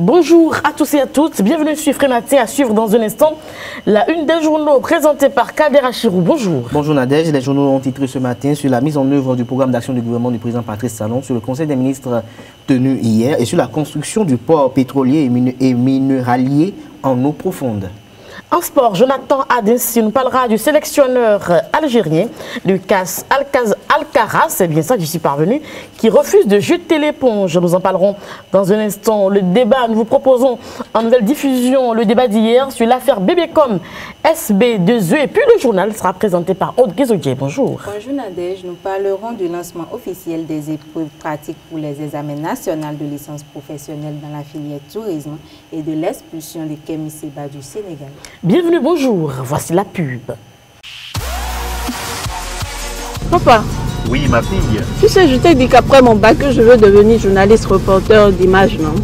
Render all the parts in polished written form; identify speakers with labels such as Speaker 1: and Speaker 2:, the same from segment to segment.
Speaker 1: Bonjour à tous et à toutes, bienvenue sur Frématé à suivre dans un instant la une des journaux présentée par Kader Achirou. Bonjour.
Speaker 2: Bonjour Nadège, les journaux ont titré ce matin sur la mise en œuvre du programme d'action du gouvernement du président Patrice Talon, sur le conseil des ministres tenu hier et sur la construction du port pétrolier et minéralier en eau profonde.
Speaker 1: En sport, Jonathan Adessi nous parlera du sélectionneur algérien Lucas Alcaraz, c'est bien ça, j'y suis parvenu, qui refuse de jeter l'éponge. Nous en parlerons dans un instant. Le débat, nous vous proposons en nouvelle diffusion le débat d'hier sur l'affaire Bébécom SB2E et puis le journal sera présenté par Aude Guézodier. Bonjour.
Speaker 3: Bonjour Nadège, nous parlerons du lancement officiel des épreuves pratiques pour les examens nationaux de licence professionnelle dans la filière tourisme et de l'expulsion des Kémi Séba du Sénégal.
Speaker 1: Bienvenue, bonjour, voici la pub.
Speaker 4: Papa.
Speaker 5: Oui, ma fille.
Speaker 4: Tu sais, je t'ai dit qu'après mon bac, je veux devenir journaliste reporter d'images, non?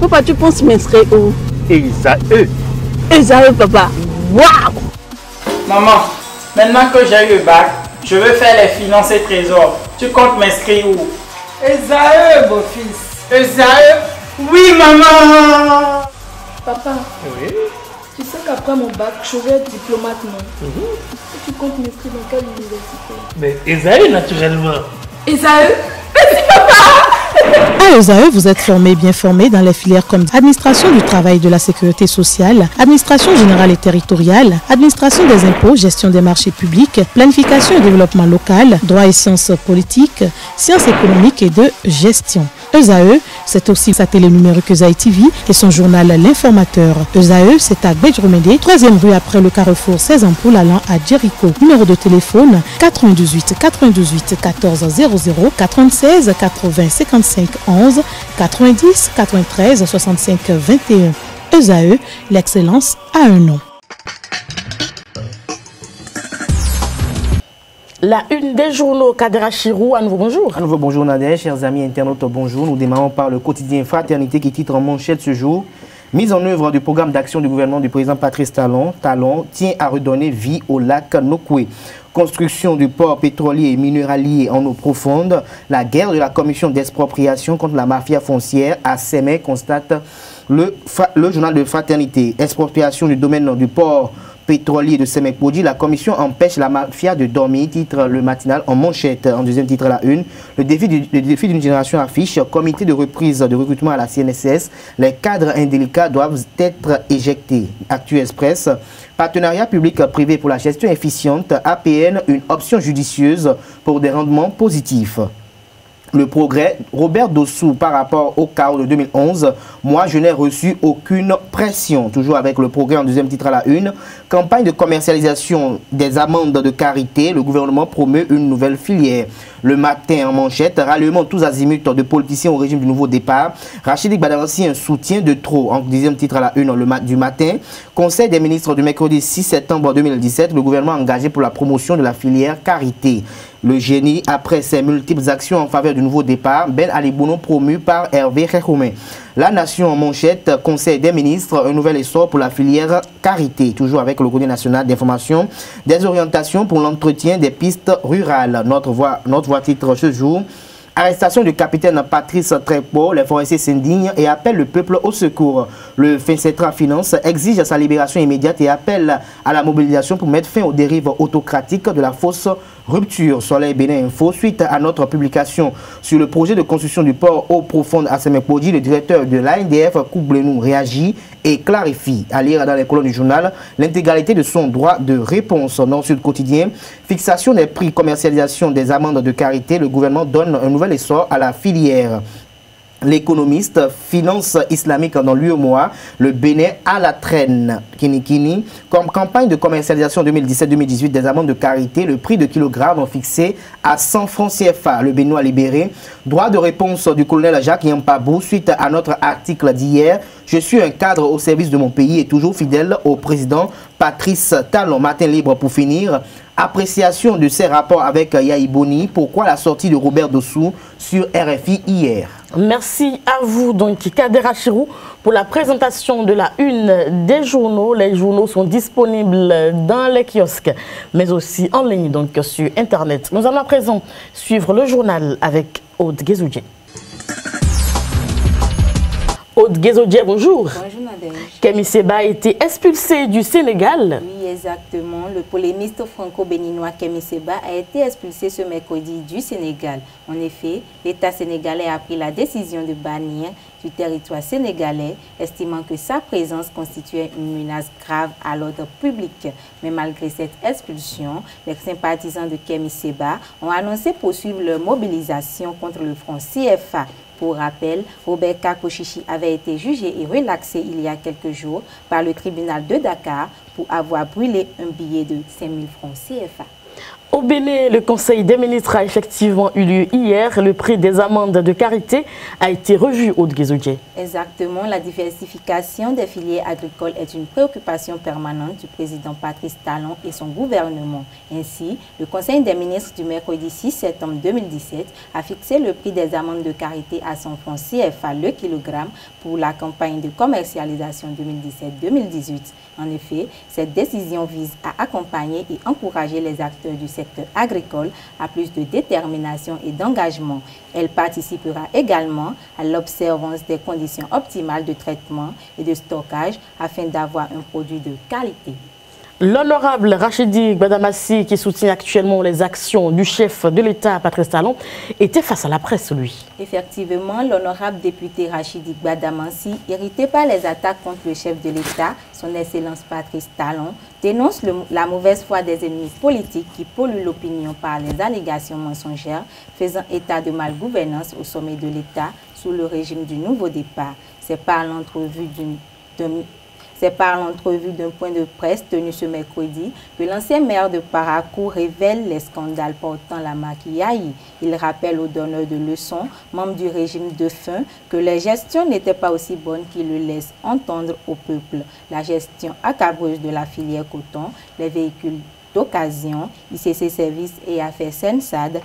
Speaker 4: Papa, tu penses m'inscrire où?
Speaker 5: ESAE.
Speaker 4: ESAE, papa. Waouh!
Speaker 6: Maman, maintenant que j'ai eu le bac, je veux faire les finances et trésors. Tu comptes m'inscrire où? ESAE, beau-fils. ESAE? Oui, maman!
Speaker 7: Papa.
Speaker 5: Oui.
Speaker 7: Tu sais qu'après mon bac, je vais être diplomate, non? Tu comptes m'inscrire dans quelle université?
Speaker 5: Mais ESAE, naturellement.
Speaker 7: ESAE?
Speaker 8: À ESAE, vous êtes bien formé dans les filières comme administration du travail et de la sécurité sociale, administration générale et territoriale, administration des impôts, gestion des marchés publics, planification et développement local, droit et sciences politiques, sciences économiques et de gestion. ESAE, c'est aussi sa télé numérique ESAE TV et son journal L'Informateur. ESAE, c'est à Bedjromédé, 3e rue après le carrefour 16 ampoules allant à Jericho. Numéro de téléphone 98 98 14 00 96 80 55 11 90 93 65 21. ESAE, l'excellence a un nom.
Speaker 1: La une des journaux, Kader Achirou, à nouveau bonjour.
Speaker 2: À nouveau bonjour Nadège, chers amis internautes, bonjour. Nous démarrons par le quotidien Fraternité qui titre en manchette ce jour. Mise en œuvre du programme d'action du gouvernement du président Patrice Talon tient à redonner vie au lac Nokoué. Construction du port pétrolier et minéralier en eau profonde. La guerre de la commission d'expropriation contre la mafia foncière à Sémé, constate le journal de Fraternité. Expropriation du domaine du port pétrolier de Sémé-Podji, la commission empêche la mafia de dormir, titre le matinal en manchette. En deuxième titre, la une, le défi d'une génération affiche, comité de reprise de recrutement à la CNSS, les cadres indélicats doivent être éjectés. Actu Express, partenariat public-privé pour la gestion efficiente, APN, une option judicieuse pour des rendements positifs. Le progrès, Robert Dossou par rapport au chaos de 2011, moi je n'ai reçu aucune pression. Toujours avec le progrès en deuxième titre à la une, campagne de commercialisation des amendes de karité, le gouvernement promeut une nouvelle filière. Le matin en manchette, ralliement tous azimuts de politiciens au régime du nouveau départ. Rachidi Badansi, un soutien de trop. En deuxième titre à la une du matin, Conseil des ministres du mercredi 6 septembre 2017, le gouvernement engagé pour la promotion de la filière karité. Le génie, après ses multiples actions en faveur du nouveau départ, Ben Ali Bouno promu par Hervé Khekoumé. La Nation en manchette, Conseil des ministres, un nouvel essor pour la filière karité. Toujours avec le Courrier national d'information, des orientations pour l'entretien des pistes rurales. Notre voix titre ce jour. Arrestation du capitaine Patrice Trépo, les forestiers s'indignent et appellent le peuple au secours. Le FINCETRA Finance exige sa libération immédiate et appelle à la mobilisation pour mettre fin aux dérives autocratiques de la fausse rupture. Soleil Bénin Info, suite à notre publication sur le projet de construction du port eau profonde à Sémé-Podji, le directeur de l'ANDF, Koublenou, réagit et clarifie. À lire dans les colonnes du journal l'intégralité de son droit de réponse. Nord-Sud Quotidien, fixation des prix, commercialisation des amendes de karité, le gouvernement donne un nouvel essor à la filière. L'économiste, finance islamique dans l'UEMOA, le Bénin à la traîne. Kini, comme campagne de commercialisation 2017-2018 des amendes de karité, le prix de kilogramme fixé à 100 francs CFA. Le Béninois libéré. Droit de réponse du colonel Jacques Yampabou suite à notre article d'hier. Je suis un cadre au service de mon pays et toujours fidèle au président Patrice Talon. Matin libre pour finir. Appréciation de ses rapports avec Yahi Boni. Pourquoi la sortie de Robert Dossou sur RFI hier?
Speaker 1: Merci à vous, donc Kader Achirou, pour la présentation de la une des journaux. Les journaux sont disponibles dans les kiosques, mais aussi en ligne, donc sur Internet. Nous allons à présent suivre le journal avec Aude Guézodier. Aude Guézodje, bonjour.
Speaker 3: Bonjour Nadège.
Speaker 1: Kémy Séba a été expulsé du Sénégal.
Speaker 3: Oui, exactement. Le polémiste franco-béninois Kémy Séba a été expulsé ce mercredi du Sénégal. En effet, l'État sénégalais a pris la décision de bannir du territoire sénégalais, estimant que sa présence constituait une menace grave à l'ordre public. Mais malgré cette expulsion, les sympathisants de Kémy Séba ont annoncé poursuivre leur mobilisation contre le franc CFA. Pour rappel, Robert Kakochichi avait été jugé et relaxé il y a quelques jours par le tribunal de Dakar pour avoir brûlé un billet de 5 000 francs CFA.
Speaker 1: Au Bénin, le Conseil des ministres a effectivement eu lieu hier. Le prix des amendes de karité a été revu, Aude Guézodje.
Speaker 3: Exactement, la diversification des filières agricoles est une préoccupation permanente du président Patrice Talon et son gouvernement. Ainsi, le Conseil des ministres du mercredi 6 septembre 2017 a fixé le prix des amendes de karité à 100 francs CFA le kilogramme pour la campagne de commercialisation 2017-2018. En effet, cette décision vise à accompagner et encourager les acteurs du secteur agricole à plus de détermination et d'engagement. Elle participera également à l'observance des conditions optimales de traitement et de stockage afin d'avoir un produit de qualité.
Speaker 1: L'honorable Rachidi Gbadamassi, qui soutient actuellement les actions du chef de l'État, Patrice Talon, était face à la presse, lui.
Speaker 3: Effectivement, l'honorable député Rachidi Gbadamassi, irrité par les attaques contre le chef de l'État, son Excellence Patrice Talon, dénonce la mauvaise foi des ennemis politiques qui polluent l'opinion par les allégations mensongères faisant état de malgouvernance au sommet de l'État sous le régime du nouveau départ. C'est par l'entrevue d'un point de presse tenu ce mercredi que l'ancien maire de Parakou révèle les scandales portant la marque Yahi. Il rappelle aux donneurs de leçons, membres du régime de faim, que la gestion n'était pas aussi bonne qu'il le laisse entendre au peuple. La gestion accabreuse de la filière coton, les véhicules d'occasion, ICC Services et Affaires Sensad,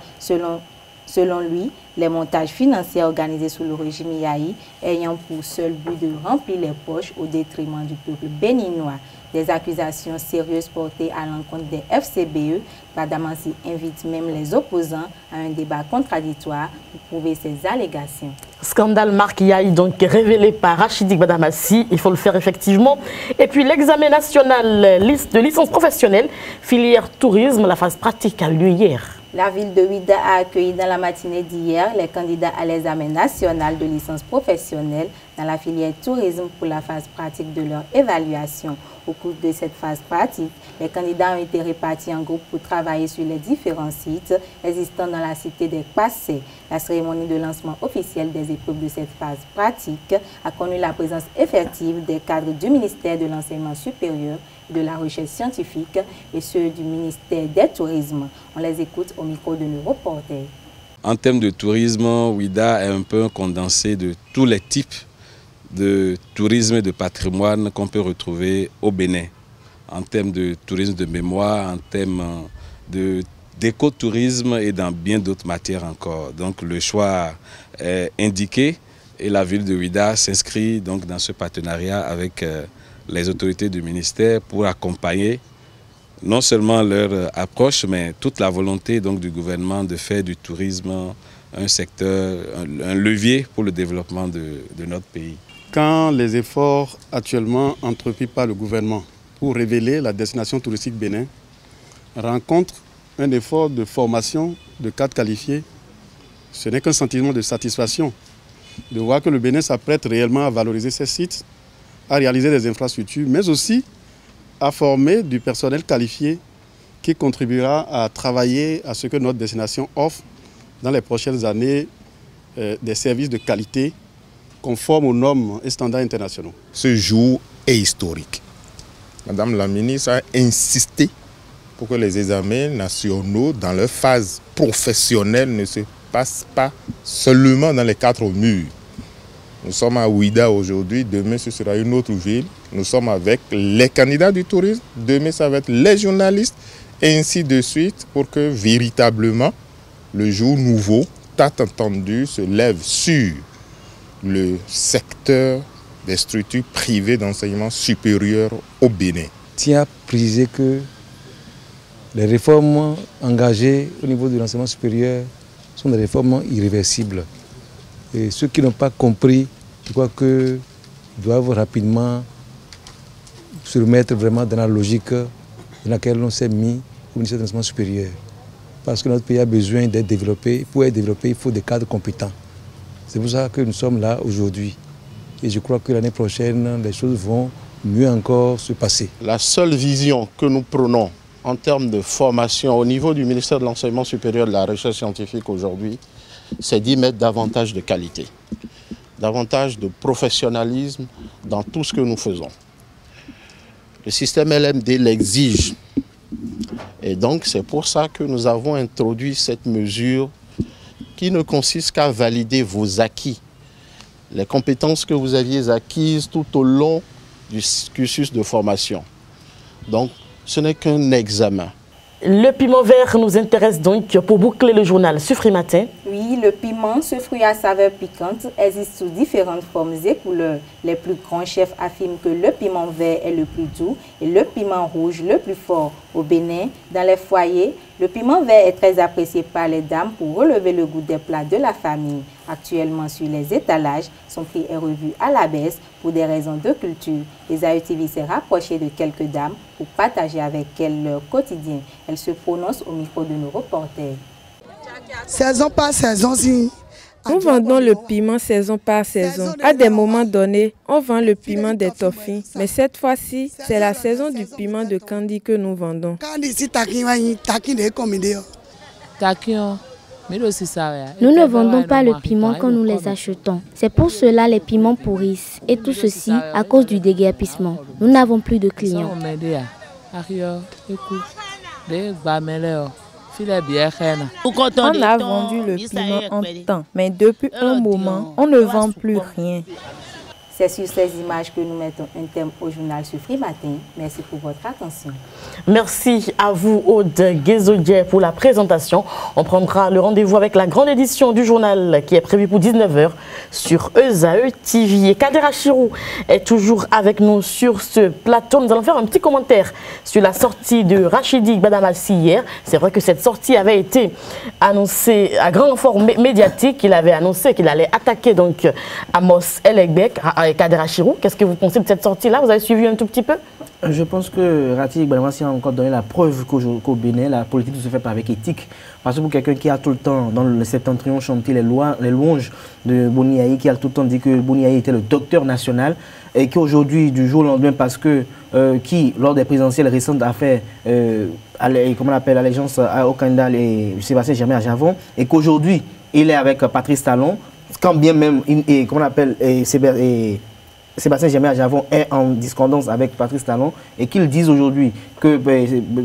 Speaker 3: Selon lui, les montages financiers organisés sous le régime Yahi ayant pour seul but de remplir les poches au détriment du peuple béninois. Des accusations sérieuses portées à l'encontre des FCBE, Gbadamassi invite même les opposants à un débat contradictoire pour prouver ces allégations.
Speaker 1: Scandale marque Yahi, donc révélé par Rachidi Gbadamassi, il faut le faire effectivement. Et puis l'examen national de licence professionnelle, filière tourisme, la phase pratique a lieu hier.
Speaker 3: La ville de Ouidah a accueilli dans la matinée d'hier les candidats à l'examen national de licence professionnelle dans la filière tourisme pour la phase pratique de leur évaluation. Au cours de cette phase pratique, les candidats ont été répartis en groupes pour travailler sur les différents sites existants dans la cité des Passés. La cérémonie de lancement officiel des épreuves de cette phase pratique a connu la présence effective des cadres du ministère de l'Enseignement supérieur et de la Recherche scientifique et ceux du ministère des Tourismes. On les écoute au micro de nos reporters.
Speaker 9: En termes de tourisme, Ouidah est un peu un condensé de tous les types de tourisme et de patrimoine qu'on peut retrouver au Bénin. En termes de tourisme de mémoire, en termes d'écotourisme et dans bien d'autres matières encore. Donc le choix est indiqué et la ville de Ouidah s'inscrit donc dans ce partenariat avec les autorités du ministère pour accompagner non seulement leur approche, mais toute la volonté donc, du gouvernement de faire du tourisme un secteur, un levier pour le développement de notre pays.
Speaker 10: Quand les efforts actuellement entrepris par le gouvernement pour révéler la destination touristique Bénin rencontrent un effort de formation de cadres qualifiés, ce n'est qu'un sentiment de satisfaction de voir que le Bénin s'apprête réellement à valoriser ses sites, à réaliser des infrastructures, mais aussi à former du personnel qualifié qui contribuera à travailler à ce que notre destination offre dans les prochaines années des services de qualité conformes aux normes et standards internationaux.
Speaker 11: Ce jour est historique. Madame la ministre a insisté pour que les examens nationaux dans leur phase professionnelle ne se passent pas seulement dans les quatre murs. Nous sommes à Ouidah aujourd'hui, demain ce sera une autre ville. Nous sommes avec les candidats du tourisme, demain ça va être les journalistes, et ainsi de suite pour que véritablement le jour nouveau, tant entendu, se lève sur le secteur des structures privées d'enseignement supérieur au Bénin.
Speaker 12: Tiens à préciser que les réformes engagées au niveau de l'enseignement supérieur sont des réformes irréversibles. Et ceux qui n'ont pas compris, je crois que doivent rapidement se remettre vraiment dans la logique dans laquelle on s'est mis au ministère de l'enseignement supérieur. Parce que notre pays a besoin d'être développé. Pour être développé, il faut des cadres compétents. C'est pour ça que nous sommes là aujourd'hui. Et je crois que l'année prochaine, les choses vont mieux encore se passer.
Speaker 13: La seule vision que nous prenons en termes de formation au niveau du ministère de l'Enseignement supérieur et de la Recherche scientifique aujourd'hui, c'est d'y mettre davantage de qualité, davantage de professionnalisme dans tout ce que nous faisons. Le système LMD l'exige. Et donc c'est pour ça que nous avons introduit cette mesure qui ne consiste qu'à valider vos acquis, les compétences que vous aviez acquises tout au long du cursus de formation. Donc ce n'est qu'un examen.
Speaker 1: Le piment vert nous intéresse donc pour boucler le journal Sufri Matin.
Speaker 3: Oui, le piment, ce fruit à saveur piquante, existe sous différentes formes et couleurs. Les plus grands chefs affirment que le piment vert est le plus doux et le piment rouge le plus fort. Au Bénin, dans les foyers, le piment vert est très apprécié par les dames pour relever le goût des plats de la famille. Actuellement, sur les étalages, son prix est revu à la baisse pour des raisons de culture. Les AETV s'est rapproché de quelques dames pour partager avec elles leur quotidien. Elles se prononcent au micro de nos reporters.
Speaker 14: Saison par saison, si.
Speaker 15: Nous vendons le piment saison par saison. À des moments donnés, on vend le piment des toffis. Mais cette fois-ci, c'est la saison du piment de Kandi que nous vendons.
Speaker 16: Nous ne vendons pas le piment quand nous les achetons. C'est pour cela les piments pourrissent. Et tout ceci à cause du déguerpissement. Nous n'avons plus de clients.
Speaker 15: On a vendu le piment en temps, mais depuis un moment, on ne vend plus rien.
Speaker 3: C'est sur ces images que nous mettons un terme au journal Sufri Matin. Merci pour votre attention.
Speaker 1: Merci à vous, Aude Guézodier, pour la présentation. On prendra le rendez-vous avec la grande édition du journal qui est prévue pour 19 h sur ESAE TV. Et Kader Achirou est toujours avec nous sur ce plateau. Nous allons faire un petit commentaire sur la sortie de Rachidi Badamassi hier. C'est vrai que cette sortie avait été annoncée à grand renfort médiatique. Il avait annoncé qu'il allait attaquer donc Amos Elegbek. Kader Achirou, qu'est-ce que vous pensez de cette sortie-là? Vous avez suivi un tout petit peu?
Speaker 2: Je pense que Rachidi Badamassi a encore donné la preuve qu'au Bénin, la politique ne se fait pas avec éthique. Parce que pour quelqu'un qui a tout le temps, dans le septentrion, chanté les louanges de Boni Yayi, qui a tout le temps dit que Boni Yayi était le docteur national, et qu'aujourd'hui, du jour au lendemain, parce que qui, lors des présidentielles récentes, a fait comment on appelle, allégeance au candidat Sébastien Germain à Javon, et qu'aujourd'hui, il est avec Patrice Talon, quand bien même, comment on appelle, Sébastien Germain à Javon est en discordance avec Patrice Talon et qu'ils disent aujourd'hui que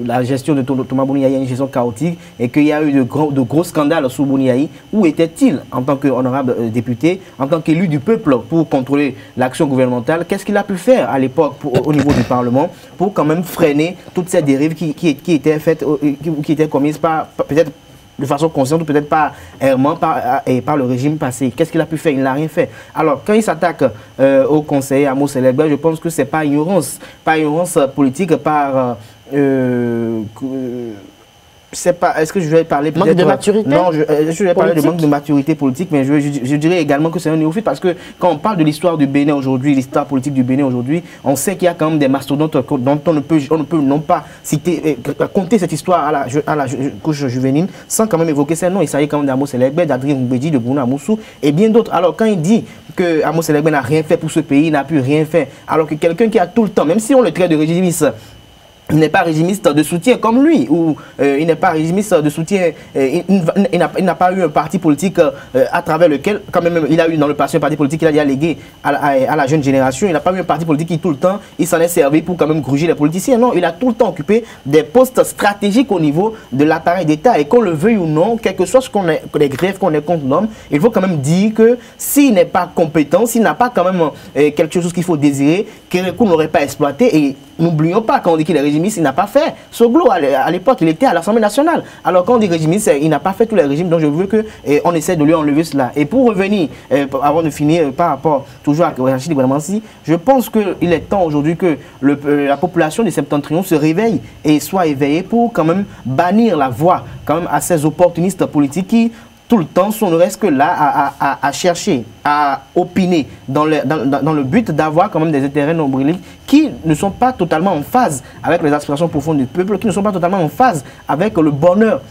Speaker 2: la gestion de Thomas Boni Yayi est une gestion chaotique et qu'il y a eu de gros scandales sous Boni Yayi. Où était-il en tant qu'honorable député, en tant qu'élu du peuple pour contrôler l'action gouvernementale? Qu'est-ce qu'il a pu faire à l'époque au niveau du Parlement pour quand même freiner toutes ces dérives qui étaient faites, qui étaient commises par peut-être de façon consciente ou peut-être pas errement par le régime passé? Qu'est-ce qu'il a pu faire? Il n'a rien fait. Alors, quand il s'attaque au conseiller Amos Elegbek, je pense que ce n'est pas ignorance politique, est-ce que je vais parler peut-être...
Speaker 1: Manque de maturité?
Speaker 2: Non, je vais parler de manque de maturité politique, mais je dirais également que c'est un néophyte parce que quand on parle de l'histoire du Bénin aujourd'hui, l'histoire politique du Bénin aujourd'hui, on sait qu'il y a quand même des mastodontes dont on ne peut non pas citer, compter cette histoire à la couche juvénile sans quand même évoquer ces noms. Il s'agit quand même d'Amos Elegbek, d'Adrien Mbedi, de Bruno Amoussou et bien d'autres. Alors quand il dit que Amos Elegbek n'a rien fait pour ce pays, il n'a pu rien faire, alors que quelqu'un qui a tout le temps, même si on le traite de régimiste, il n'est pas régimiste de soutien comme lui, ou il n'est pas régimiste de soutien, il n'a pas eu un parti politique à travers lequel, quand même, il a eu dans le passé un parti politique qu'il a légué à la jeune génération. Il n'a pas eu un parti politique qui tout le temps, il s'en est servi pour quand même gruger les politiciens. Non, il a tout le temps occupé des postes stratégiques au niveau de l'appareil d'État. Et qu'on le veuille ou non, quel que soit les grèves qu'on est contre l'homme, il faut quand même dire que s'il n'est pas compétent, s'il n'a pas quand même quelque chose qu'il faut désirer, qu'on n'aurait pas exploité. Et n'oublions pas, quand on dit qu'il est régimiste, il n'a pas fait. Soglo, à l'époque, il était à l'Assemblée nationale. Alors quand on dit régimiste, il n'a pas fait tous les régimes. Donc je veux qu'on essaie de lui enlever cela. Et pour revenir, avant de finir, par rapport toujours à Rachidi Badamassi, je pense qu'il est temps aujourd'hui que la population du Septentrion se réveille et soit éveillée pour quand même bannir la voie quand même à ces opportunistes politiques qui tout le temps sont ne reste que là à chercher, à opiner dans le but d'avoir quand même des intérêts nombriliques qui ne sont pas totalement en phase avec les aspirations profondes du peuple, qui ne sont pas totalement en phase avec le bonheur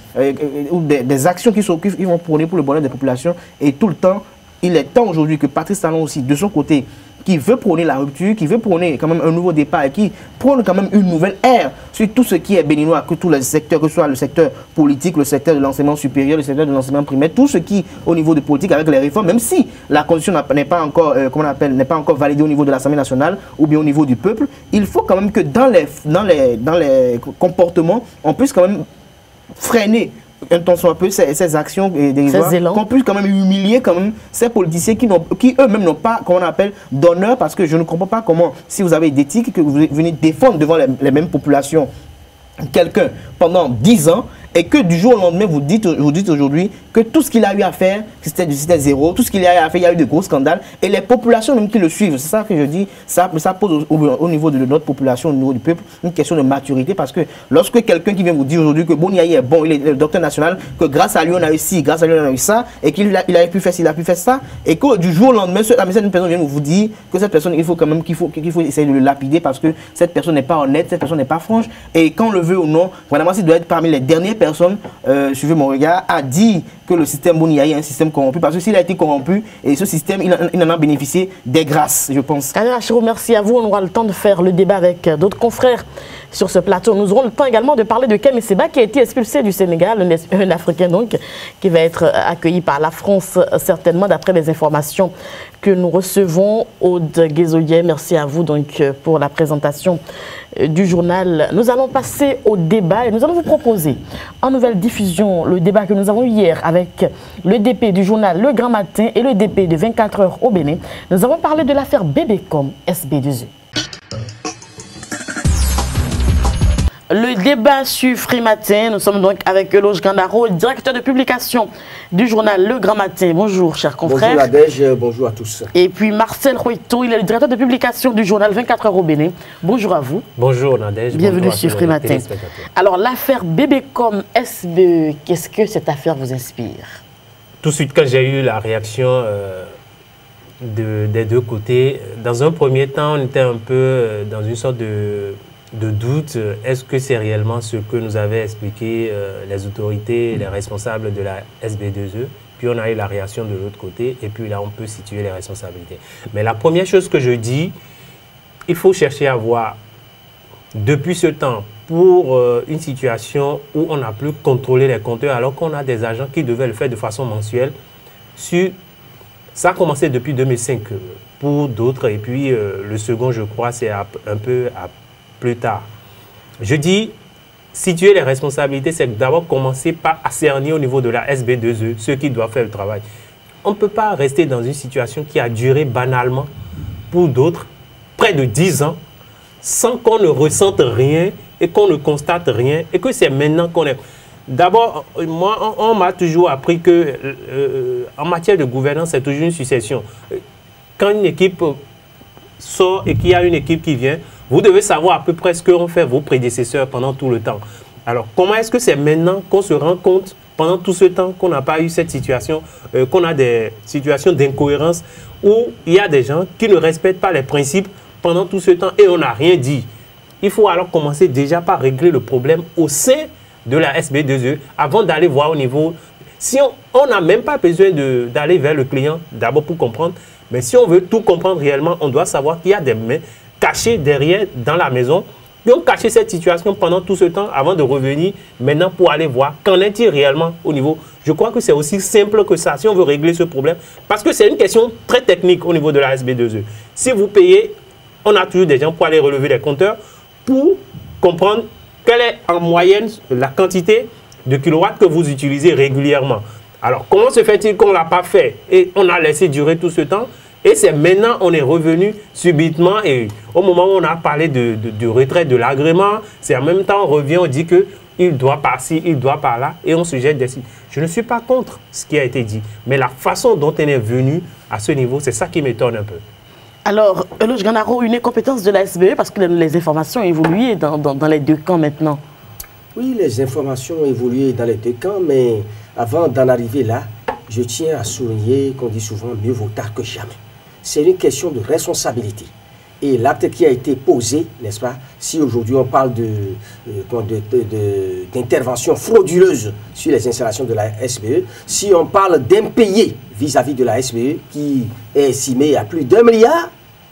Speaker 2: ou des actions qui vont prôner pour le bonheur des populations. Et tout le temps, il est temps aujourd'hui que Patrice Talon aussi, de son côté, qui veut prôner la rupture, qui veut prôner quand même un nouveau départ et qui prône quand même une nouvelle ère sur tout ce qui est béninois, que tous les secteurs, que ce soit le secteur politique, le secteur de l'enseignement supérieur, le secteur de l'enseignement primaire, tout ce qui au niveau de politique avec les réformes, même si la constitution n'est pas encore, n'est pas encore validée au niveau de l'Assemblée nationale ou bien au niveau du peuple, il faut quand même que dans les comportements, on puisse quand même freiner un peu ces actions qu'on puisse quand même humilier quand même ces politiciens qui eux-mêmes n'ont pas, comment on appelle, d'honneur, parce que je ne comprends pas comment, si vous avez d'éthique, que vous venez défendre devant les mêmes populations quelqu'un pendant 10 ans et que du jour au lendemain vous dites aujourd'hui que tout ce qu'il a eu à faire c'était zéro, tout ce qu'il a eu à faire, il y a eu de gros scandales et les populations même qui le suivent, c'est ça que je dis, ça pose au niveau de notre population, au niveau du peuple, une question de maturité, parce que lorsque quelqu'un qui vient vous dire aujourd'hui que Boniaï est bon, il est le docteur national, que grâce à lui on a eu ci, grâce à lui on a eu ça, et qu'il a pu faire ci, il a pu faire ça, et que du jour au lendemain cette personne vient vous dire que cette personne, il faut essayer de le lapider parce que cette personne n'est pas honnête, cette personne n'est pas franche, et quand on le veut ou non, vraiment il doit être parmi les dernières personnes, suivez mon regard, à dire que le système Boniaï est un système corrompu, parce que s'il a été corrompu, et ce système, il en a bénéficié des grâces, je pense. Kader Achirou, merci à vous. On aura le temps de faire le débat avec d'autres confrères sur ce plateau. Nous aurons le temps également de parler de Kem Seba, qui a été expulsé du Sénégal, un Africain donc, qui va être accueilli par la France, certainement, d'après les informations que nous recevons. Aude Guézoyer, merci à vous donc pour la présentation du journal. Nous allons passer au débat et nous allons vous proposer en nouvelle diffusion le débat que nous avons eu hier avec le DP du journal Le Grand Matin et le DP de 24 heures au Bénin. Nous avons parlé de l'affaire Bébécom SB2E. Le débat sur Free Matin, nous sommes donc avec Eloge Gandaro, directeur de publication du journal Le Grand Matin. Bonjour, chers confrères.
Speaker 17: Bonjour Nadège, bonjour à tous.
Speaker 1: Et puis Marcel Rouito, il est le directeur de publication du journal 24 heures au Bénin. Bonjour à vous.
Speaker 18: Bonjour Nadège.
Speaker 1: Bienvenue sur Free Matin. Alors l'affaire Bébécom SBE, qu'est-ce que cette affaire vous inspire?
Speaker 18: Tout de suite, quand j'ai eu la réaction des deux côtés, dans un premier temps, on était un peu dans une sorte de doute. Est-ce que c'est réellement ce que nous avaient expliqué les autorités, les responsables de la SB2E? Puis on a eu la réaction de l'autre côté et puis là on peut situer les responsabilités. Mais la première chose que je dis, il faut chercher à voir depuis ce temps, pour une situation où on n'a plus contrôlé les compteurs alors qu'on a des agents qui devaient le faire de façon mensuelle. Ça a commencé depuis 2005 pour d'autres et puis le second je crois c'est un peu plus tard. Je dis, situer les responsabilités, c'est d'abord commencer par cerner au niveau de la SB2E ceux qui doivent faire le travail. On ne peut pas rester dans une situation qui a duré banalement pour d'autres près de 10 ans sans qu'on ne ressente rien et qu'on ne constate rien et que c'est maintenant qu'on est... D'abord, moi, on m'a toujours appris que en matière de gouvernance, c'est toujours une succession. Quand une équipe sort et qu'il y a une équipe qui vient, vous devez savoir à peu près ce qu'ont fait vos prédécesseurs pendant tout le temps. Alors, comment est-ce que c'est maintenant qu'on se rend compte, pendant tout ce temps, qu'on n'a pas eu cette situation, qu'on a des situations d'incohérence où il y a des gens qui ne respectent pas les principes pendant tout ce temps et on n'a rien dit. Il faut alors commencer déjà par régler le problème au sein de la SB2E avant d'aller voir au niveau... Si on n'a même pas besoin d'aller vers le client, d'abord pour comprendre, mais si on veut tout comprendre réellement, on doit savoir qu'il y a des mains cachés derrière dans la maison, qui ont caché cette situation pendant tout ce temps avant de revenir maintenant pour aller voir qu'en est-il réellement au niveau. Je crois que c'est aussi simple que ça si on veut régler ce problème, parce que c'est une question très technique au niveau de la SB2E. Si vous payez, on a toujours des gens pour aller relever les compteurs pour comprendre quelle est en moyenne la quantité de kilowatts que vous utilisez régulièrement. Alors comment se fait-il qu'on ne l'a pas fait et on a laissé durer tout ce temps? Et c'est maintenant on est revenu subitement et au moment où on a parlé de retrait de l'agrément, c'est en même temps on revient, on dit qu'il doit par-ci, il doit par-là et on se jette dessus. Je ne suis pas contre ce qui a été dit, mais la façon dont on est venu à ce niveau, c'est ça qui m'étonne un peu.
Speaker 1: Alors, Eloge Gandaro, une incompétence de la SBE parce que les informations ont évolué dans les deux camps maintenant.
Speaker 17: Oui, les informations ont évolué dans les deux camps, mais avant d'en arriver là, je tiens à souligner qu'on dit souvent mieux vaut tard que jamais. C'est une question de responsabilité. Et l'acte qui a été posé, n'est-ce pas, si aujourd'hui on parle d'intervention frauduleuse sur les installations de la SBE, si on parle d'impayé vis-à-vis de la SBE qui est estimé à plus d'1 milliard,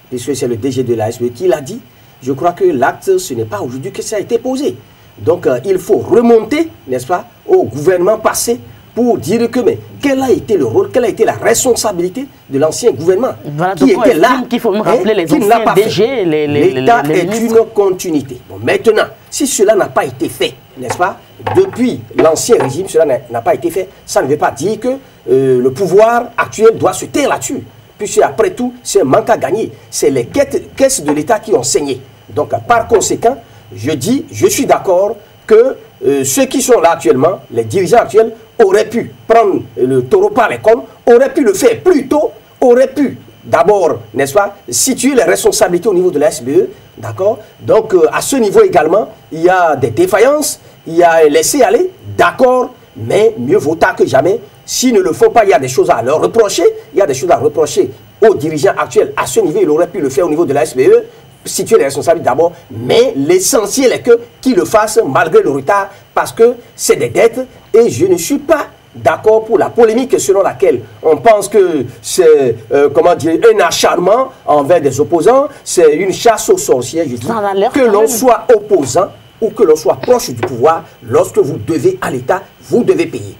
Speaker 17: puisque c'est le DG de la SBE qui l'a dit, je crois que l'acte, ce n'est pas aujourd'hui que ça a été posé. Donc il faut remonter, n'est-ce pas, au gouvernement passé pour dire que, mais quel a été le rôle, quelle a été la responsabilité de l'ancien gouvernement
Speaker 1: voilà,
Speaker 17: qui était là,
Speaker 1: qu'il faut me rappeler les anciens DG,
Speaker 17: l'État est une continuité. Bon, maintenant, si cela n'a pas été fait, n'est-ce pas, depuis l'ancien régime, cela n'a pas été fait, ça ne veut pas dire que le pouvoir actuel doit se taire là-dessus. Puisque après tout, c'est un manque à gagner. C'est les caisses de l'État qui ont saigné. Donc, par conséquent, je suis d'accord que ceux qui sont là actuellement, les dirigeants actuels, auraient pu prendre le taureau par les cornes, auraient pu le faire plus tôt, auraient pu d'abord, n'est-ce pas, situer les responsabilités au niveau de la SBE, d'accord. Donc, à ce niveau également, il y a des défaillances, il y a laissé aller, d'accord, mais mieux vaut tard que jamais. S'ils ne le font pas, il y a des choses à leur reprocher, il y a des choses à reprocher aux dirigeants actuels. À ce niveau, il aurait pu le faire au niveau de la SBE, situer les responsabilités d'abord, mais l'essentiel est qu'ils le fassent malgré le retard, parce que c'est des dettes, et je ne suis pas d'accord pour la polémique selon laquelle on pense que c'est un acharnement envers des opposants, c'est une chasse aux sorcières, je dis, que l'on soit opposant ou que l'on soit proche du pouvoir, lorsque vous devez à l'État, vous devez payer.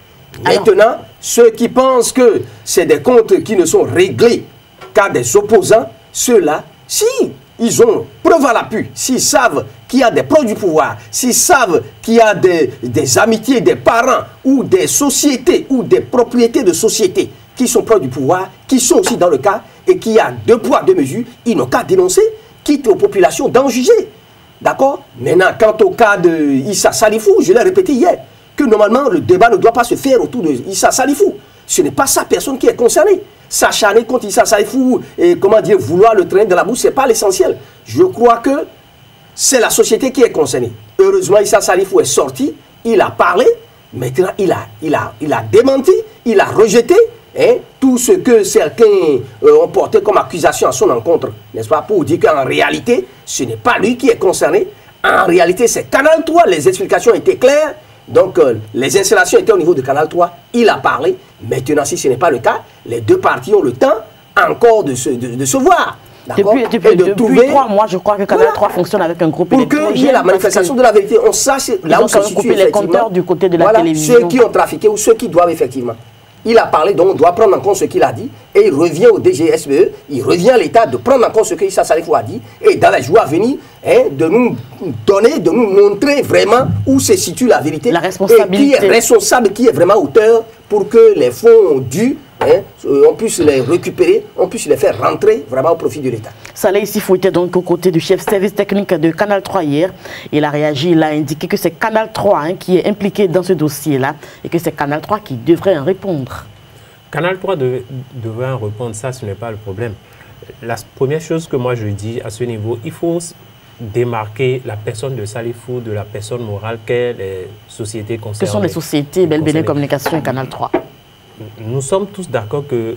Speaker 17: Maintenant, ceux qui pensent que c'est des comptes qui ne sont réglés qu'à des opposants, ceux-là, si ils ont preuve à l'appui, s'ils savent qu'il y a des proches du pouvoir, s'ils savent qu'il y a des amitiés, des parents ou des sociétés ou des propriétés de sociétés qui sont proches du pouvoir, qui sont aussi dans le cas et qu'il y a 2 poids 2 mesures, ils n'ont qu'à dénoncer, quitte aux populations d'en juger. D'accord? Maintenant, quant au cas de Issa Salifou, je l'ai répété hier, que normalement le débat ne doit pas se faire autour de Issa Salifou. Ce n'est pas sa personne qui est concernée. S'acharner contre Issa Salifou et vouloir le traîner de la bouche, ce n'est pas l'essentiel. Je crois que c'est la société qui est concernée. Heureusement, Issa Salifou est sorti, il a parlé, maintenant il a démenti, il a rejeté tout ce que certains ont porté comme accusation à son encontre, n'est-ce pas, pour dire qu'en réalité, ce n'est pas lui qui est concerné. En réalité, c'est Canal 3, les explications étaient claires. Donc, les installations étaient au niveau de Canal 3, il a parlé. Maintenant, si ce n'est pas le cas, les 2 parties ont le temps encore de se voir.
Speaker 1: Depuis 3 mois, je crois que Canal 3 fonctionne avec un groupe électrogène.
Speaker 17: Pour qu'il y ait la manifestation de la vérité, on sache là où se situe
Speaker 1: les compteurs du côté de la télévision.
Speaker 17: Ceux qui ont trafiqué ou ceux qui doivent effectivement. Il a parlé, donc on doit prendre en compte ce qu'il a dit. Et il revient au DGSBE, il revient à l'État de prendre en compte ce que Issa Salifou a dit. Et dans les jours à venir, de nous donner, de nous montrer vraiment où se situe la vérité.
Speaker 1: La responsabilité.
Speaker 17: Et qui est responsable, qui est vraiment auteur pour que les fonds dus, on puisse les récupérer, on puisse les faire rentrer vraiment au profit de l'État.
Speaker 1: Saleh Sifou était donc aux côtés du chef service technique de Canal 3 hier. Il a réagi, il a indiqué que c'est Canal 3 qui est impliqué dans ce dossier-là et que c'est Canal 3 qui devrait en répondre.
Speaker 18: Canal 3 devrait en répondre, ça ce n'est pas le problème. La première chose que moi je dis à ce niveau, il faut démarquer la personne de Salifou de la personne morale qu'est les sociétés concernées.
Speaker 1: Que sont les sociétés Belbéné Communication et Canal 3?
Speaker 18: Nous sommes tous d'accord que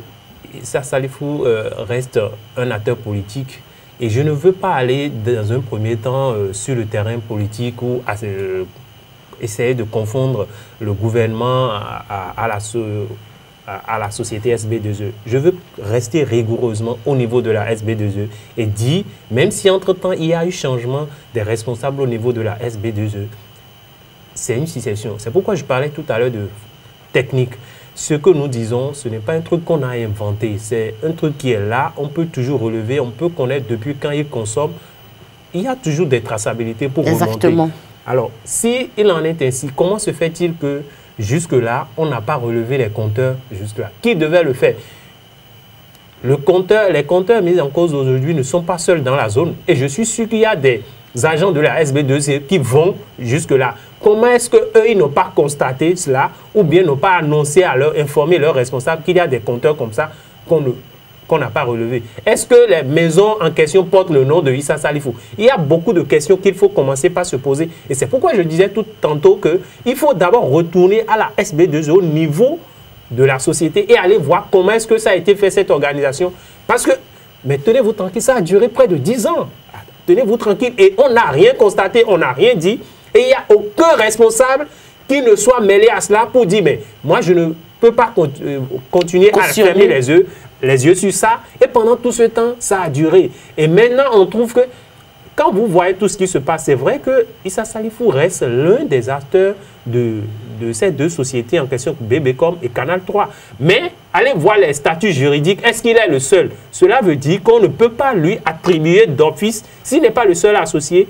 Speaker 18: Issa Salifou reste un acteur politique et je ne veux pas aller dans un premier temps sur le terrain politique ou essayer de confondre le gouvernement à la société SB2E. Je veux rester rigoureusement au niveau de la SB2E et dire, même si entre-temps il y a eu changement des responsables au niveau de la SB2E, c'est une succession. C'est pourquoi je parlais tout à l'heure de technique. Ce que nous disons, ce n'est pas un truc qu'on a inventé, c'est un truc qui est là, on peut toujours relever, on peut connaître depuis quand il consomme. Il y a toujours des traçabilités pour
Speaker 1: Exactement.
Speaker 18: remonter. Alors, s'il en est ainsi, comment se fait-il que jusque-là, on n'a pas relevé les compteurs jusque-là? Qui devait le faire? Les compteurs mis en cause aujourd'hui ne sont pas seuls dans la zone. Et je suis sûr qu'il y a des agents de la SB2C qui vont jusque-là. Comment est-ce qu'eux, ils n'ont pas constaté cela ou bien n'ont pas annoncé à informer leurs responsables qu'il y a des compteurs comme ça qu'on n'a pas relevés? Est-ce que les maisons en question portent le nom de Issa Salifou? Il y a beaucoup de questions qu'il faut commencer par se poser. Et c'est pourquoi je disais tout tantôt qu'il faut d'abord retourner à la SB2E au niveau de la société et aller voir comment est-ce que ça a été fait, cette organisation. Parce que, mais tenez-vous tranquille, ça a duré près de 10 ans. Tenez-vous tranquille. Et on n'a rien constaté, on n'a rien dit. Et il n'y a aucun responsable qui ne soit mêlé à cela pour dire, mais moi, je ne peux pas continuer à fermer les yeux sur ça. Et pendant tout ce temps, ça a duré. Et maintenant, on trouve que, quand vous voyez tout ce qui se passe, c'est vrai que Issa Salifou reste l'un des acteurs de ces deux sociétés en question, Bébécom et Canal 3. Mais allez voir les statuts juridiques. Est-ce qu'il est le seul? Cela veut dire qu'on ne peut pas lui attribuer d'office, s'il n'est pas le seul associé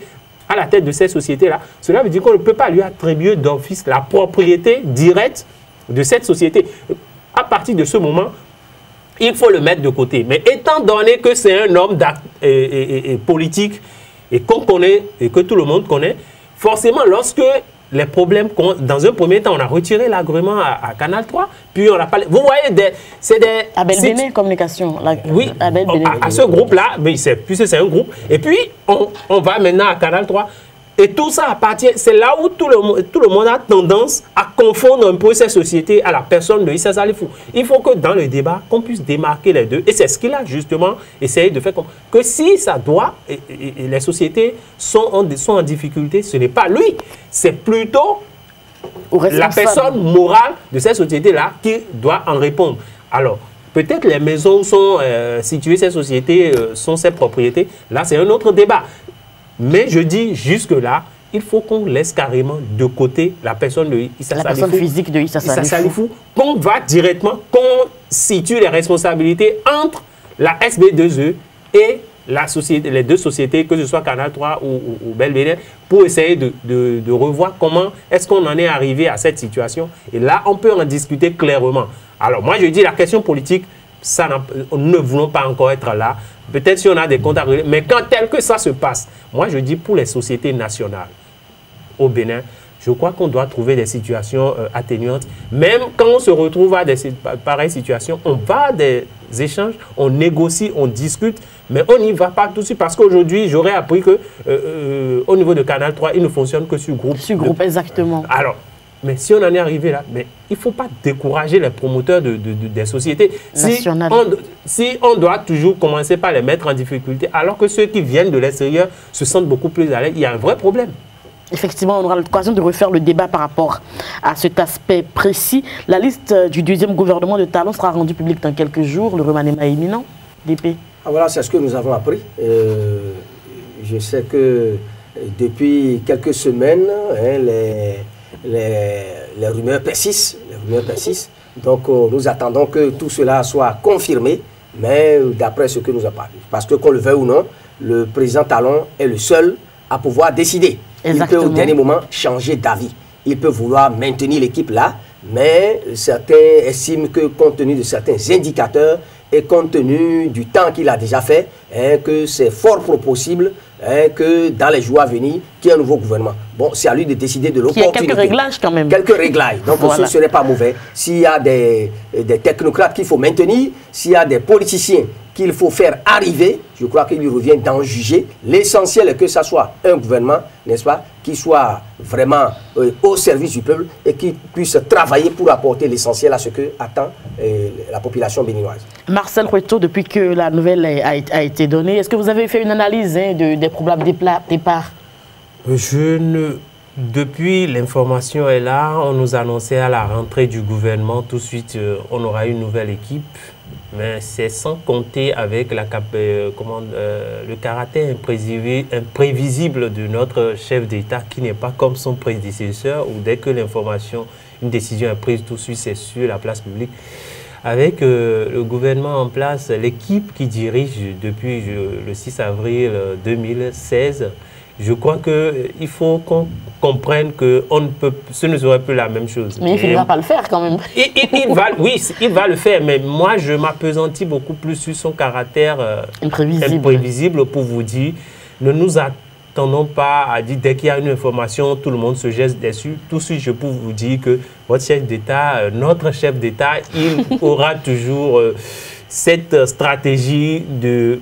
Speaker 18: à la tête de ces sociétés-là, cela veut dire qu'on ne peut pas lui attribuer d'office la propriété directe de cette société. À partir de ce moment, il faut le mettre de côté. Mais étant donné que c'est un homme politique, et qu'on connaît, et que tout le monde connaît, forcément, lorsque les problèmes, dans un premier temps, on a retiré l'agrément à Canal 3, puis on a parlé. Vous voyez, c'est des...
Speaker 1: Abel Béné Communication.
Speaker 18: Oui, Abel Béné. À ce groupe-là, puisque c'est un groupe, et puis on va maintenant à Canal 3. Et tout ça appartient, c'est là où tout le monde a tendance à confondre un peu ces sociétés à la personne de Issa Salifou. Il faut que dans le débat, qu'on puisse démarquer les deux. Et c'est ce qu'il a justement essayé de faire. Que si ça doit, et les sociétés sont en difficulté, ce n'est pas lui. C'est plutôt la personne morale de ces sociétés-là qui doit en répondre. Alors, peut-être les maisons où sont situées ces sociétés, sont ses propriétés. Là, c'est un autre débat. Mais je dis jusque-là, il faut qu'on laisse carrément de côté la personne de Issa Salifou. La personne
Speaker 1: physique de Issa Salifou.
Speaker 18: Qu'on va directement, qu'on situe les responsabilités entre la SB2E et la société, les deux sociétés, que ce soit Canal 3 ou Belvédère, pour essayer de revoir comment est-ce qu'on en est arrivé à cette situation. Et là, on peut en discuter clairement. Alors moi, je dis la question politique, ça, nous ne voulons pas encore être là. Peut-être si on a des comptes à régler, mais quand tel que ça se passe, moi je dis pour les sociétés nationales au Bénin, je crois qu'on doit trouver des situations atténuantes. Même quand on se retrouve à des pareilles situations, on va à des échanges, on négocie, on discute, mais on n'y va pas tout de suite parce qu'aujourd'hui, j'aurais appris que au niveau de Canal 3, il ne fonctionne que sur groupe.
Speaker 1: Sur groupe, exactement.
Speaker 18: Alors, mais si on en est arrivé là, mais il ne faut pas décourager les promoteurs des sociétés. Si on doit toujours commencer par les mettre en difficulté, alors que ceux qui viennent de l'extérieur se sentent beaucoup plus à l'aise, il y a un vrai problème.
Speaker 1: Effectivement, on aura l'occasion de refaire le débat par rapport à cet aspect précis. La liste du deuxième gouvernement de Talon sera rendue publique dans quelques jours. Le remaniement est imminent. DP.
Speaker 17: Ah, voilà, c'est ce que nous avons appris. Je sais que depuis quelques semaines, les rumeurs persistent. Donc, nous attendons que tout cela soit confirmé, mais d'après ce que nous avons parlé. Parce que, qu'on le veuille ou non, le président Talon est le seul à pouvoir décider.
Speaker 1: Exactement.
Speaker 17: Il peut au dernier moment changer d'avis. Il peut vouloir maintenir l'équipe là, mais certains estiment que compte tenu de certains indicateurs et compte tenu du temps qu'il a déjà fait, que c'est fort possible que dans les jours à venir, qu'il y ait un nouveau gouvernement. Bon, c'est à lui de décider de l'opportunité.
Speaker 1: Il y a quelques réglages quand même.
Speaker 17: Quelques réglages. Donc voilà. Ce n'est pas mauvais. S'il y a des technocrates qu'il faut maintenir, s'il y a des politiciens qu'il faut faire arriver, je crois qu'il lui revient d'en juger. L'essentiel est que ça soit un gouvernement, n'est-ce pas, qui soit vraiment au service du peuple et qui puisse travailler pour apporter l'essentiel à ce que attend la population béninoise.
Speaker 1: Marcel Roueto, depuis que la nouvelle a été donnée, est-ce que vous avez fait une analyse des problèmes de départ?
Speaker 18: Depuis l'information est là, on nous annonçait à la rentrée du gouvernement, tout de suite on aura une nouvelle équipe. Mais c'est sans compter avec le caractère imprévisible de notre chef d'État qui n'est pas comme son prédécesseur où dès que l'information, une décision est prise, tout de suite c'est sur la place publique. Avec le gouvernement en place, l'équipe qui dirige depuis le 6 avril 2016, je crois qu'il faut qu'on comprenne que ce ne serait plus la même chose.
Speaker 1: Mais il ne finira pas le faire quand même.
Speaker 18: Oui, il va le faire, mais moi je m'appesantis beaucoup plus sur son caractère imprévisible pour vous dire, ne nous attendons pas à dire dès qu'il y a une information, tout le monde se jette dessus. Tout de suite, je peux vous dire que votre chef d'État, notre chef d'État, il aura toujours cette stratégie de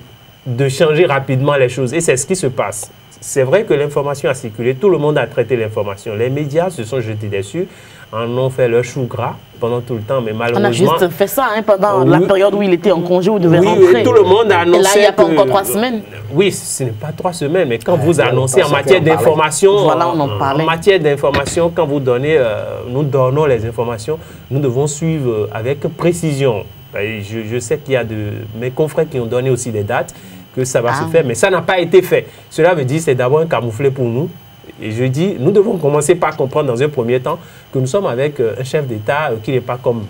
Speaker 18: changer rapidement les choses. Et c'est ce qui se passe. C'est vrai que l'information a circulé, tout le monde a traité l'information. Les médias se sont jetés dessus, en ont fait leur chou gras pendant tout le temps, mais malheureusement...
Speaker 1: On a juste fait ça pendant la période où il était en congé, où il devait rentrer.
Speaker 18: Oui, tout le monde a annoncé.
Speaker 1: Et là, il n'y a pas encore 3 semaines.
Speaker 18: Oui, ce n'est pas 3 semaines, mais quand vous annoncez en matière d'information,
Speaker 1: voilà, on en parlait.
Speaker 18: En matière d'information, quand vous donnez, nous donnons les informations, nous devons suivre avec précision. Je sais qu'il y a de mes confrères qui ont donné aussi des dates, que ça va se faire, mais ça n'a pas été fait. Cela veut dire que c'est d'abord un camouflet pour nous. Et je dis, nous devons commencer par comprendre dans un premier temps que nous sommes avec un chef d'État qui n'est pas comme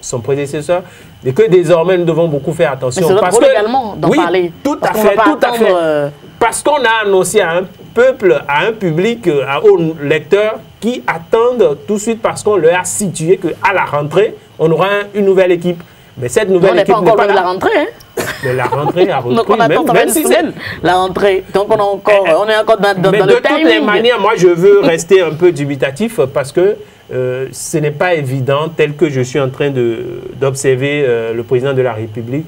Speaker 18: son prédécesseur et que désormais nous devons beaucoup faire attention.
Speaker 1: Mais c'est notre rôle également d'en parler.
Speaker 18: Tout à fait, tout à fait. Parce qu'on a annoncé à un peuple, à un public, aux lecteurs qui attendent tout de suite parce qu'on leur a situé qu'à la rentrée, on aura une nouvelle équipe. Mais cette nouvelle équipe
Speaker 1: n'est pas encore de la rentrée, hein?
Speaker 18: Mais la rentrée a repris.
Speaker 1: Donc on attend même si la rentrée. Donc on est encore dans le timing.
Speaker 18: Mais de toutes les manières, moi je veux rester un peu dubitatif parce que ce n'est pas évident, tel que je suis en train d'observer le président de la République,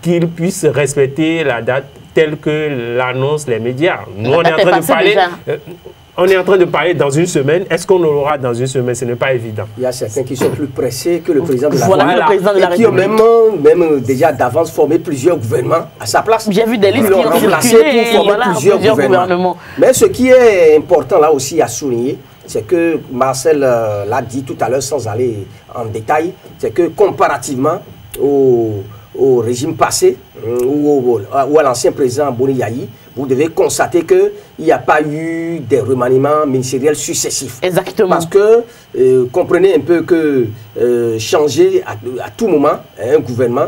Speaker 18: qu'il puisse respecter la date telle que l'annoncent les médias. Nous, on est en train de parler... On est en train de parler dans une semaine. Est-ce qu'on l'aura dans une semaine? Ce n'est pas évident.
Speaker 17: Il y a certains qui sont plus pressés que le président de la
Speaker 1: République.
Speaker 17: Et qui ont même déjà d'avance formé plusieurs gouvernements à sa place.
Speaker 1: J'ai vu des listes qui ont circulé
Speaker 17: pour former plusieurs gouvernements. Mais ce qui est important là aussi à souligner, c'est que Marcel l'a dit tout à l'heure sans aller en détail, c'est que comparativement au régime passé ou à l'ancien président Boni Yayi, vous devez constater qu'il n'y a pas eu des remaniements ministériels successifs.
Speaker 1: Exactement.
Speaker 17: Parce que, comprenez un peu que changer à tout moment un gouvernement,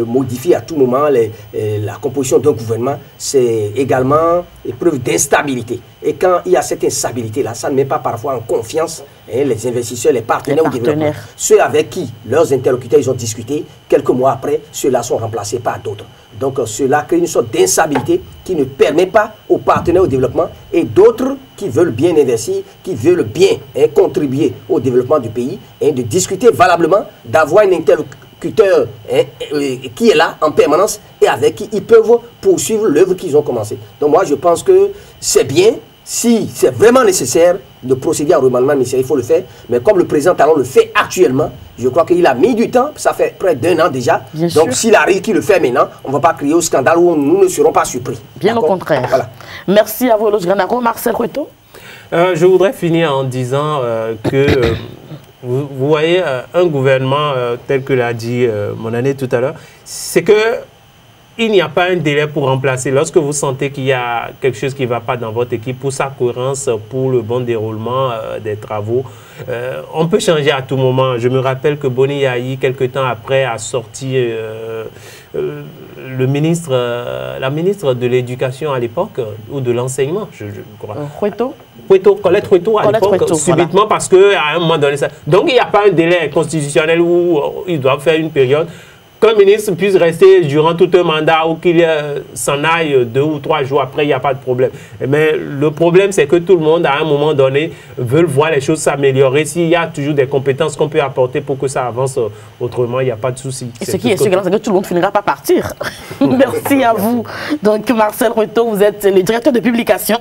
Speaker 17: modifier à tout moment la composition d'un gouvernement, c'est également preuve d'instabilité. Et quand il y a cette instabilité-là, ça ne met pas parfois en confiance les investisseurs, les partenaires au développement. Ceux avec qui leurs interlocuteurs ils ont discuté, quelques mois après, ceux-là sont remplacés par d'autres. Donc cela crée une sorte d'instabilité qui ne permet pas aux partenaires au développement et d'autres qui veulent bien investir, qui veulent bien contribuer au développement du pays, de discuter valablement, d'avoir un interlocuteur qui est là en permanence et avec qui ils peuvent poursuivre l'œuvre qu'ils ont commencée. Donc moi je pense que c'est bien. Si c'est vraiment nécessaire de procéder à un remaniement ministériel, il faut le faire. Mais comme le président Talon le fait actuellement, je crois qu'il a mis du temps. Ça fait près d'1 an déjà.
Speaker 1: Bien
Speaker 17: Donc
Speaker 1: sûr.
Speaker 17: s'il arrive qu'il le fait maintenant, on ne va pas crier au scandale où nous ne serons pas surpris.
Speaker 1: Bien au contraire. Voilà. Merci à vous, Eloge Granaro. Marcel Rueto.
Speaker 18: Je voudrais finir en disant que vous voyez un gouvernement tel que l'a dit mon année tout à l'heure, c'est que il n'y a pas un délai pour remplacer. Lorsque vous sentez qu'il y a quelque chose qui ne va pas dans votre équipe, pour sa cohérence, pour le bon déroulement des travaux, on peut changer à tout moment. Je me rappelle que Boni Yayi, quelque temps après, a sorti la ministre de l'Éducation à l'époque, ou de l'enseignement, je crois. Colette Rueto à l'époque, subitement, voilà. Parce qu'à un moment donné, ça... Donc il n'y a pas un délai constitutionnel où ils doivent faire une période. Qu'un ministre puisse rester durant tout un mandat ou qu'il s'en aille 2 ou 3 jours après, il n'y a pas de problème. Mais le problème, c'est que tout le monde, à un moment donné, veut voir les choses s'améliorer. S'il y a toujours des compétences qu'on peut apporter pour que ça avance, autrement, il n'y a pas de souci.
Speaker 1: Et ce qui est sûr, c'est que tout le monde finira par partir. Merci à vous. Donc, Marcel Rueto, vous êtes le directeur de publication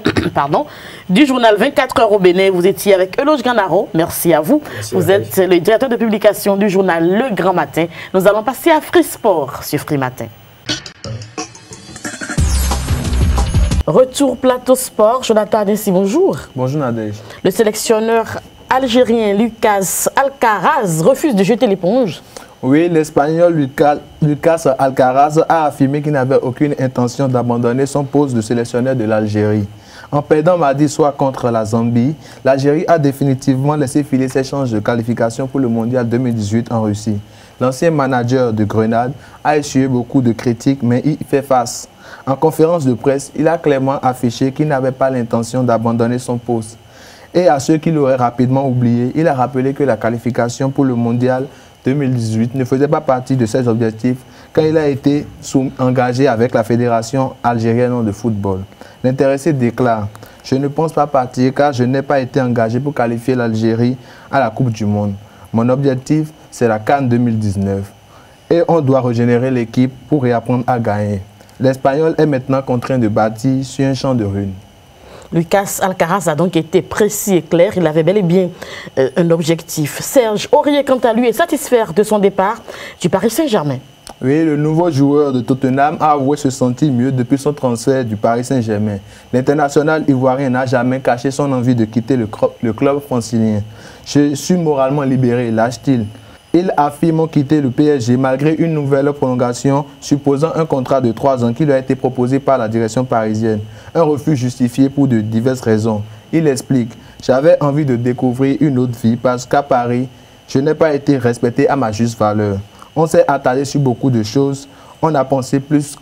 Speaker 1: du journal 24 heures au Bénin. Vous étiez avec Eloge Granaro. Merci à vous. Merci, vous êtes le directeur de publication du journal Le Grand Matin. Nous allons passer à Free Sport sur Free Matin. Retour plateau sport. Jonathan Adessi, bonjour.
Speaker 19: Bonjour Nadège.
Speaker 1: Le sélectionneur algérien Lucas Alcaraz refuse de jeter l'éponge.
Speaker 19: Oui, l'Espagnol Lucas Alcaraz a affirmé qu'il n'avait aucune intention d'abandonner son poste de sélectionneur de l'Algérie. En perdant mardi soir contre la Zambie, l'Algérie a définitivement laissé filer ses chances de qualification pour le Mondial 2018 en Russie. L'ancien manager de Grenade a essuyé beaucoup de critiques, mais il fait face. En conférence de presse, il a clairement affiché qu'il n'avait pas l'intention d'abandonner son poste. Et à ceux qui l'auraient rapidement oublié, il a rappelé que la qualification pour le Mondial 2018 ne faisait pas partie de ses objectifs quand il a été engagé avec la Fédération algérienne de football. L'intéressé déclare « Je ne pense pas partir car je n'ai pas été engagé pour qualifier l'Algérie à la Coupe du Monde. Mon objectif, c'est la CAN 2019. Et on doit régénérer l'équipe pour réapprendre à gagner. L'Espagnol est maintenant contraint de bâtir sur un champ de ruines. »
Speaker 1: Lucas Alcaraz a donc été précis et clair. Il avait bel et bien un objectif. Serge Aurier, quant à lui, est satisfait de son départ du Paris Saint-Germain.
Speaker 19: Oui, le nouveau joueur de Tottenham a avoué se sentir mieux depuis son transfert du Paris Saint-Germain. L'international ivoirien n'a jamais caché son envie de quitter le club francilien. Je suis moralement libéré, lâche-t-il. Il affirme quitter le PSG malgré une nouvelle prolongation supposant un contrat de 3 ans qui lui a été proposé par la direction parisienne. Un refus justifié pour de diverses raisons. Il explique « J'avais envie de découvrir une autre vie parce qu'à Paris, je n'ai pas été respecté à ma juste valeur. On s'est attardé sur beaucoup de choses. On a pensé plus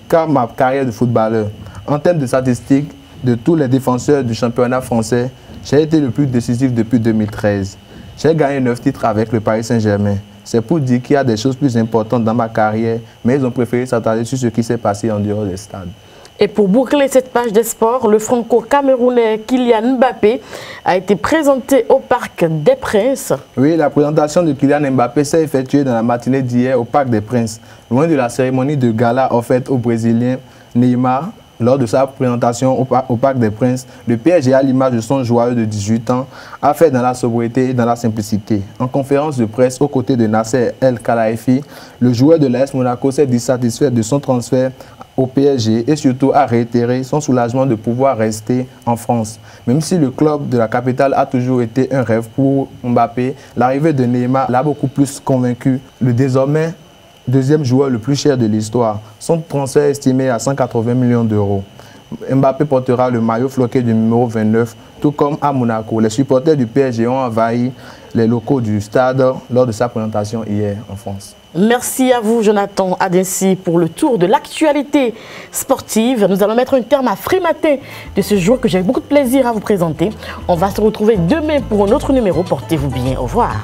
Speaker 19: qu'à ma carrière de footballeur. En termes de statistiques, de tous les défenseurs du championnat français, j'ai été le plus décisif depuis 2013. J'ai gagné 9 titres avec le Paris Saint-Germain. C'est pour dire qu'il y a des choses plus importantes dans ma carrière, mais ils ont préféré s'attarder sur ce qui s'est passé en dehors des stades. »
Speaker 1: Et pour boucler cette page des sports, le franco-camerounais Kylian Mbappé a été présenté au Parc des Princes.
Speaker 19: Oui, la présentation de Kylian Mbappé s'est effectuée dans la matinée d'hier au Parc des Princes, loin de la cérémonie de gala offerte au Brésilien Neymar. Lors de sa présentation au Parc des Princes, le PSG, à l'image de son joueur de 18 ans, a fait dans la sobriété et dans la simplicité. En conférence de presse aux côtés de Nasser El Khelaifi, le joueur de l'AS Monaco s'est dit satisfait de son transfert au PSG et surtout a réitéré son soulagement de pouvoir rester en France. Même si le club de la capitale a toujours été un rêve pour Mbappé, l'arrivée de Neymar l'a beaucoup plus convaincu. Le désormais deuxième joueur le plus cher de l'histoire. Son transfert est estimé à 180 millions d'euros. Mbappé portera le maillot floqué du numéro 29, tout comme à Monaco. Les supporters du PSG ont envahi les locaux du stade lors de sa présentation hier en France.
Speaker 1: Merci à vous, Jonathan Adinsi, pour le tour de l'actualité sportive. Nous allons mettre un terme à Frimatin de ce jour que j'ai beaucoup de plaisir à vous présenter. On va se retrouver demain pour un autre numéro. Portez-vous bien. Au revoir.